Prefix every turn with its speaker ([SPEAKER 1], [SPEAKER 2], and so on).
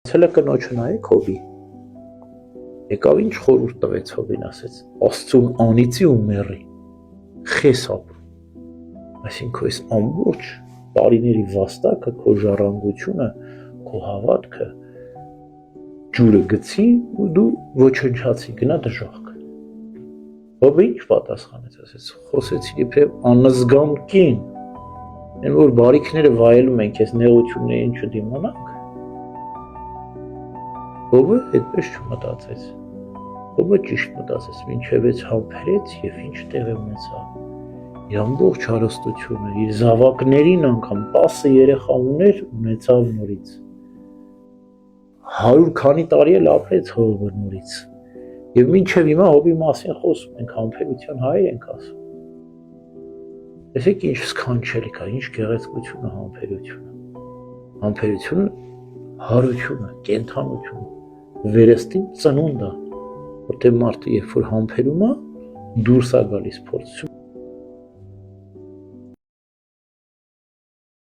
[SPEAKER 1] Ցելը կնոջը նայեք հոբի։ Եկավ ինչ խորհուրդ տվեց հոբին, ասեց. Աստծուն անիծի ու մեռի։ Խես ապրում։ Այսինքն այս ամբողջ տարիների վաստակը, քո ժառանգությունը, քո հավատքը ջուրը գցի ու դու ոչնչացի, գնա դժոխք։ Հոբը ինչ պատասխանեց, ասեց. Խոսեցի իբրև անզգամ կին։ Այն որ բարիքները վայելում ենք, այս նեղություններին չդիմանանք։ Հոբը այդպես չմտածեց։ Հոբը ճիշտ մտածեց, մինչև էս համբերեց եւ ինչ տեղի ունեցավ։ Իր ամբողջ հարստությունը, իր զավակներին անգամ 10 երեխա ունեցավ նորից։ 100 քանի տարի էլ ապրեց հոբը նորից։ Եվ մինչև հիմա հոբի մասին խոսում ենք, համբերության հայր ենք ասում։ Տեսեք ինչ սքանչելի կա, ինչ գեղեցկություն է համբերությունը։ Համբերությունը հարությունը, կենթանությունը, վերստին ծնունդ է, որտեղ մարդը երբ որ համբերում է, դուրս է գալիս փորձում։